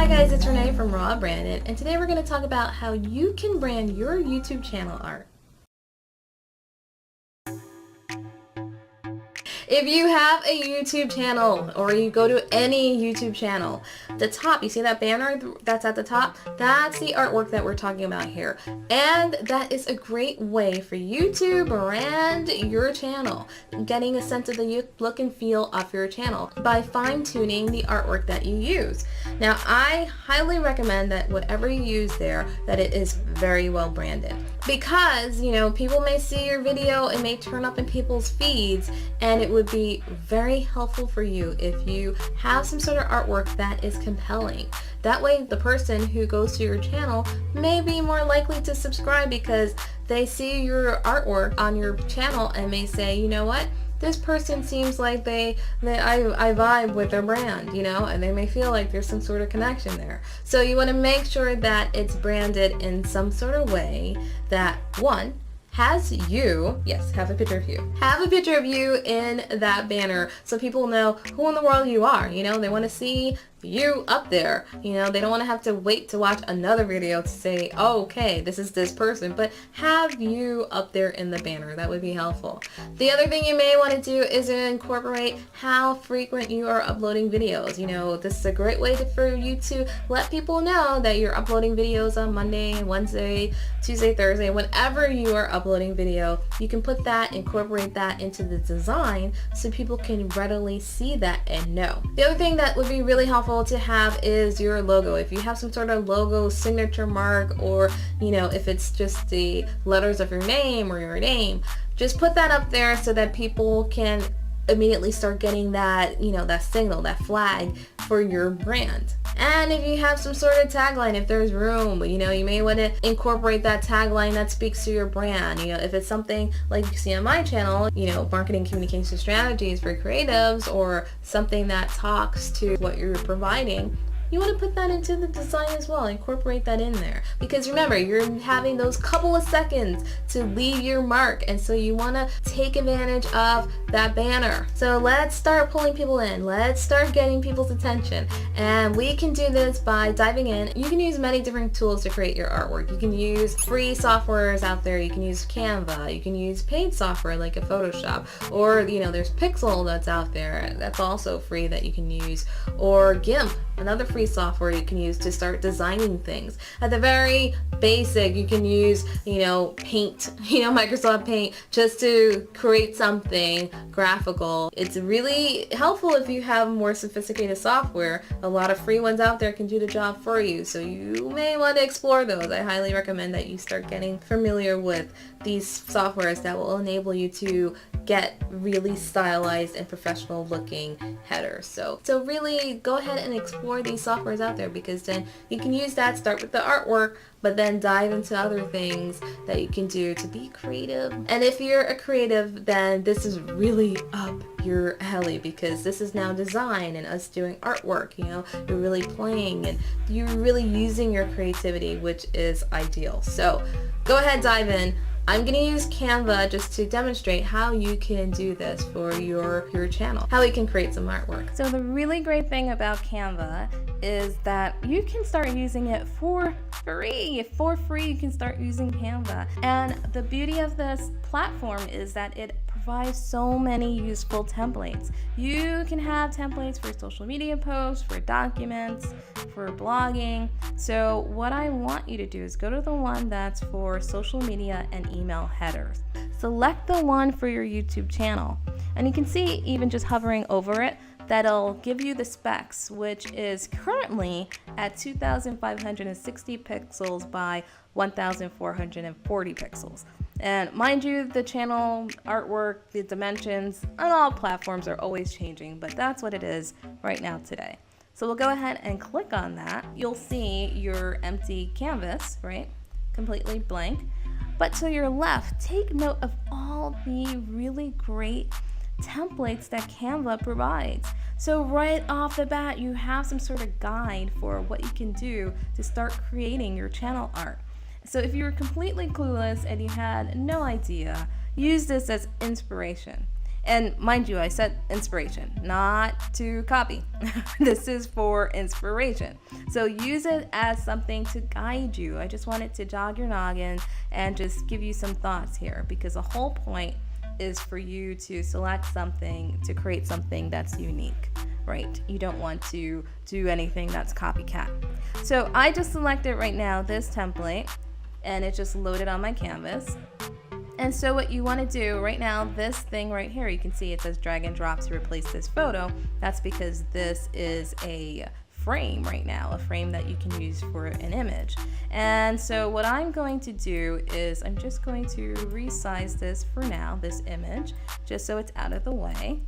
Hi guys, it's Renee from Raw Branded, and today we're going to talk about how you can brand your YouTube channel art. If you have a YouTube channel or you go to any YouTube channel, the top, you see that banner that's at the top? That's the artwork that we're talking about here. And that is a great way for you to brand your channel, getting a sense of the look and feel of your channel by fine-tuning the artwork that you use. Now, I highly recommend that whatever you use there, that it is very well branded. Because, you know, people may see your video, it may turn up in people's feeds, and it would be very helpful for you if you have some sort of artwork that is compelling. That way the person who goes to your channel may be more likely to subscribe because they see your artwork on your channel and may say, you know what, this person seems like I vibe with their brand, you know, and they may feel like there's some sort of connection there. So you want to make sure that it's branded in some sort of way that, one, has you, yes, have a picture of you. Have a picture of you in that banner so people know who in the world you are. You know, they want to see you up there. You know, they don't want to have to wait to watch another video to say, oh, okay, this is this person, but have you up there in the banner. That would be helpful. The other thing you may want to do is incorporate how frequent you are uploading videos. You know, this is a great way for you to let people know that you're uploading videos on Monday, Wednesday, Tuesday, Thursday, whenever you are uploading video. You can put that, incorporate that into the design so people can readily see that and know. The other thing that would be really helpful to have is your logo. If you have some sort of logo signature mark, or you know, if it's just the letters of your name or your name, just put that up there so that people can immediately start getting that, you know, that signal, that flag for your brand. And if you have some sort of tagline, if there's room, you know, you may want to incorporate that tagline that speaks to your brand. You know, if it's something like you see on my channel, you know, marketing communication strategies for creatives, or something that talks to what you're providing, you want to put that into the design as well, incorporate that in there. Because remember, you're having those couple of seconds to leave your mark, and so you want to take advantage of that banner. So let's start pulling people in. Let's start getting people's attention. And we can do this by diving in. You can use many different tools to create your artwork. You can use free softwares out there. You can use Canva. You can use paid software like a Photoshop. Or, you know, there's Pixel that's out there. That's also free that you can use. Or GIMP, another free software you can use to start designing things. At the very basic, you can use, you know, Paint, you know, Microsoft Paint, just to create something graphical. It's really helpful if you have more sophisticated software. A lot of free ones out there can do the job for you, so you may want to explore those. I highly recommend that you start getting familiar with these softwares that will enable you to get really stylized and professional looking headers. So really go ahead and explore these softwares out there, because then you can use that, start with the artwork, but then dive into other things that you can do to be creative. And if you're a creative, then this is really up your alley, because this is now design and us doing artwork. You know, you're really playing and you're really using your creativity, which is ideal. So go ahead, dive in. I'm going to use Canva just to demonstrate how you can do this for your channel, how you can create some artwork. So the really great thing about Canva is that you can start using it for free. For free, you can start using Canva. And the beauty of this platform is that it provides so many useful templates. You can have templates for social media posts, for documents, for blogging. So what I want you to do is go to the one that's for social media and email headers. Select the one for your YouTube channel. And you can see, even just hovering over it, that'll give you the specs, which is currently at 2,560 pixels by 1,440 pixels. And mind you, the channel artwork, the dimensions on all platforms are always changing, but that's what it is right now today. So we'll go ahead and click on that. You'll see your empty canvas, right? Completely blank. But to your left, take note of all the really great templates that Canva provides. So right off the bat, you have some sort of guide for what you can do to start creating your channel art. So if you were completely clueless and you had no idea, use this as inspiration. And mind you, I said inspiration, not to copy. This is for inspiration. So use it as something to guide you. I just wanted to jog your noggin and just give you some thoughts here, because the whole point is for you to select something, to create something that's unique, right? You don't want to do anything that's copycat. So I just selected right now this template, and it just loaded on my canvas. And so what you want to do right now, this thing right here, you can see it says drag and drop to replace this photo. That's because this is a frame right now, a frame that you can use for an image. And so what I'm going to do is I'm just going to resize this for now, this image, just so it's out of the way.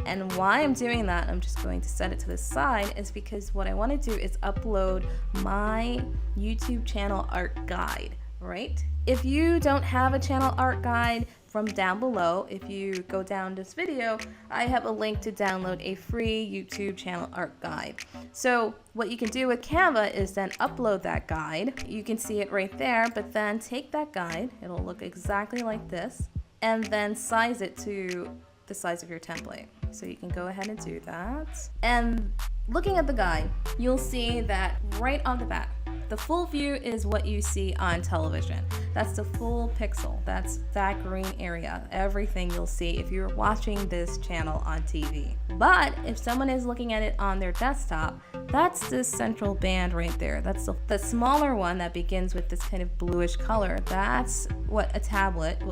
And why I'm doing that, I'm just going to set it to the side, is because what I want to do is upload my YouTube channel art guide, right? If you don't have a channel art guide, from down below, if you go down this video, I have a link to download a free YouTube channel art guide. So what you can do with Canva is then upload that guide. You can see it right there, but then take that guide, it'll look exactly like this, and then size it to the size of your template. So you can go ahead and do that. And looking at the guide, you'll see that right off the bat, the full view is what you see on television. That's the full pixel. That's that green area. Everything you'll see if you're watching this channel on TV. But if someone is looking at it on their desktop, that's this central band right there. That's the smaller one that begins with this kind of bluish color. That's what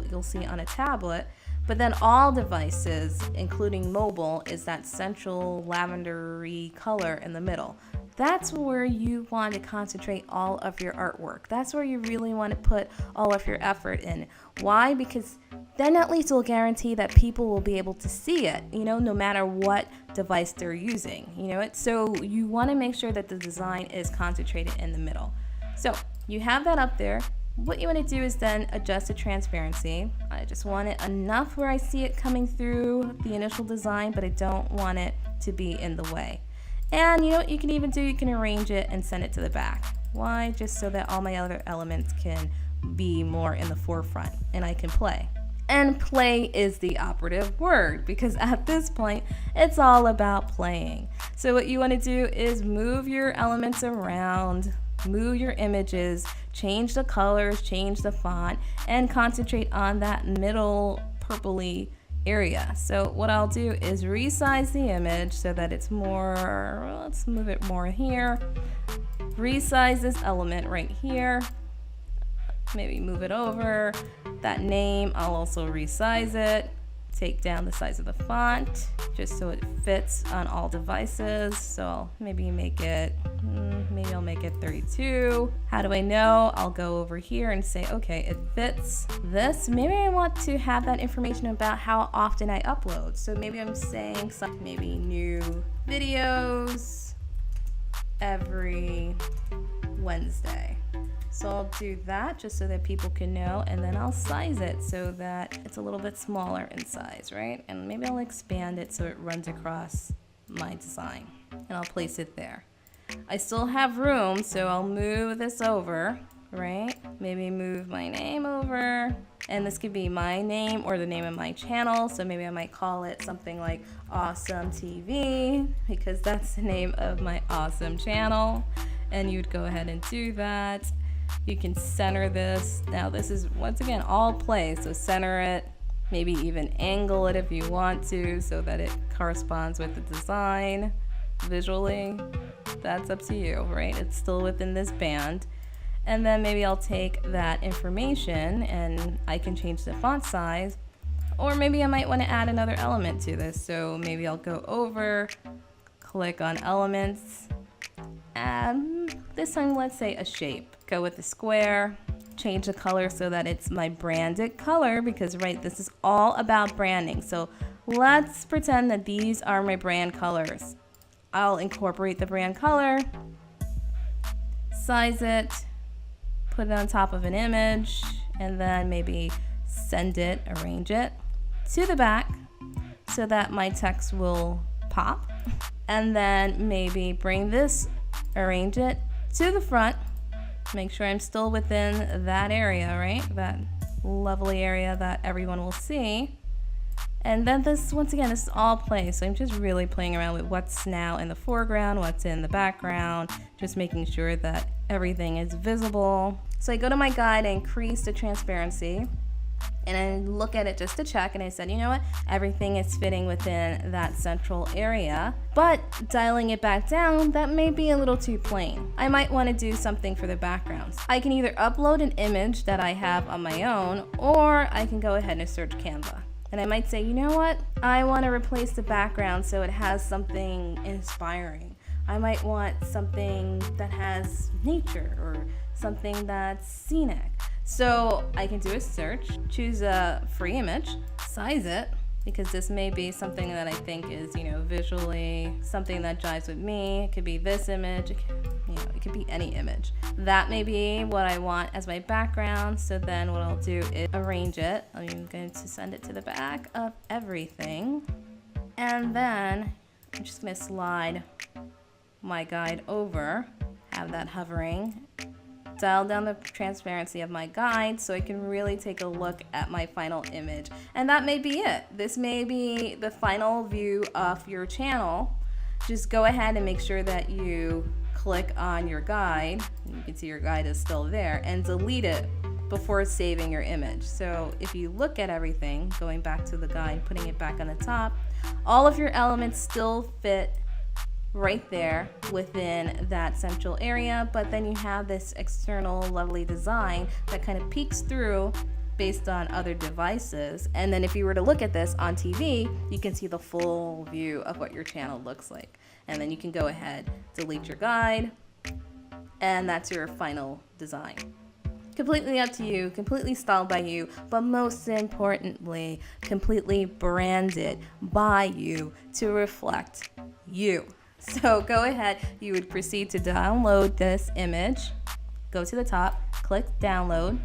you'll see on a tablet. But then all devices, including mobile, is that central lavendery color in the middle. That's where you want to concentrate all of your artwork. That's where you really want to put all of your effort in. Why? Because then at least it'll guarantee that people will be able to see it, no matter what device they're using. So you want to make sure that the design is concentrated in the middle. So you have that up there. What you want to do is then adjust the transparency. I just want it enough where I see it coming through the initial design, but I don't want it to be in the way. And you know what you can even do? You can arrange it and send it to the back. Why? Just so that all my other elements can be more in the forefront and I can play. And play is the operative word, because at this point, it's all about playing. So what you want to do is move your elements around, move your images, change the colors, change the font, and concentrate on that middle purpley area. So what I'll do is resize the image so that it's more, let's move it more here. Resize this element right here. Maybe move it over. That name, I'll also resize it. Take down the size of the font just so it fits on all devices. So maybe make it, maybe I'll make it 32. How do I know? I'll go over here and say, okay, it fits this. Maybe I want to have that information about how often I upload. So maybe I'm saying something, maybe new videos every Wednesday. So I'll do that just so that people can know, and then I'll size it so that it's a little bit smaller in size, right? And maybe I'll expand it so it runs across my design, and I'll place it there. I still have room, so I'll move this over, right? Maybe move my name over, and this could be my name or the name of my channel, so maybe I might call it something like Awesome TV, because that's the name of my awesome channel, and you'd go ahead and do that. You can center this. Now this is, once again, all play, so center it, maybe even angle it if you want to so that it corresponds with the design visually. That's up to you, right? It's still within this band. And then maybe I'll take that information and I can change the font size, or maybe I might want to add another element to this. So maybe I'll go over, click on elements, and this time let's say a shape. Go with the square, change the color so that it's my branded color, because right, this is all about branding. So let's pretend that these are my brand colors. I'll incorporate the brand color, size it, put it on top of an image, and then maybe send it, arrange it to the back so that my text will pop. And then maybe bring this, arrange it to the front. Make sure I'm still within that area, right? That lovely area that everyone will see. And then this, once again, this is all play. So I'm just really playing around with what's now in the foreground, what's in the background, just making sure that everything is visible. So I go to my guide, I increase the transparency, and I look at it just to check, and I said, you know what, everything is fitting within that central area, but dialing it back down, that may be a little too plain. I might want to do something for the backgrounds. I can either upload an image that I have on my own, or I can go ahead and search Canva. And I might say, you know what, I want to replace the background so it has something inspiring. I might want something that has nature or something that's scenic. So I can do a search, choose a free image, size it, because this may be something that I think is, you know, visually something that jives with me. It could be this image, it could be any image. That may be what I want as my background. So then what I'll do is arrange it. I'm going to send it to the back of everything. And then I'm just going to slide my guide over, have that hovering, dial down the transparency of my guide so I can really take a look at my final image. And that may be it. This may be the final view of your channel. Just go ahead and make sure that you click on your guide. You can see your guide is still there, and delete it before saving your image. So if you look at everything, going back to the guide, putting it back on the top, all of your elements still fit right there within that central area, but then you have this external lovely design that kind of peeks through based on other devices. And then if you were to look at this on TV, you can see the full view of what your channel looks like. And then you can go ahead, delete your guide, and that's your final design. Completely up to you, completely styled by you, but most importantly, completely branded by you to reflect you. So go ahead, you would proceed to download this image, go to the top, click download.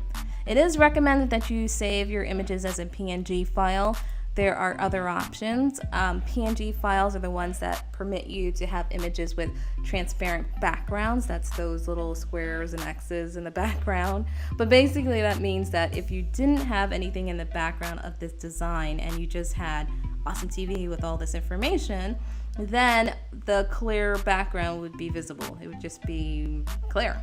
It is recommended that you save your images as a PNG file. There are other options. PNG files are the ones that permit you to have images with transparent backgrounds. That's those little squares and X's in the background. But basically that means that if you didn't have anything in the background of this design and you just had awesome TV with all this information, then the clear background would be visible. It would just be clear,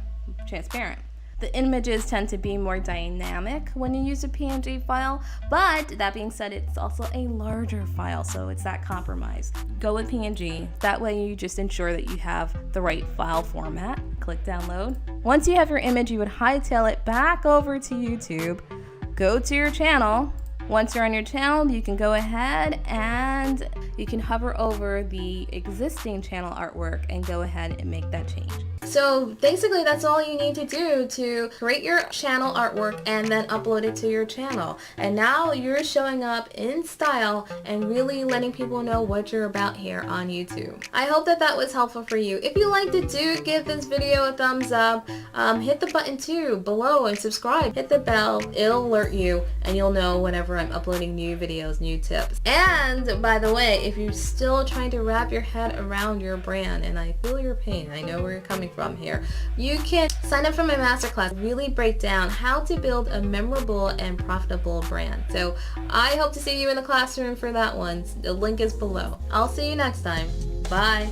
transparent. The images tend to be more dynamic when you use a PNG file, but that being said, it's also a larger file, so it's that compromise. Go with PNG. That way you just ensure that you have the right file format. Click download. Once you have your image, you would hightail it back over to YouTube, go to your channel. Once you're on your channel, you can go ahead and you can hover over the existing channel artwork and go ahead and make that change. So basically that's all you need to do to create your channel artwork and then upload it to your channel. And now you're showing up in style and really letting people know what you're about here on YouTube. I hope that that was helpful for you. If you liked it, do give this video a thumbs up. Hit the button too below and subscribe. Hit the bell. It'll alert you and you'll know whenever I'm uploading new videos, new tips. And by the way, if you're still trying to wrap your head around your brand, and I feel your pain, I know where you're coming from here, you can sign up for my masterclass, really break down how to build a memorable and profitable brand. So I hope to see you in the classroom for that one. The link is below. I'll see you next time. Bye.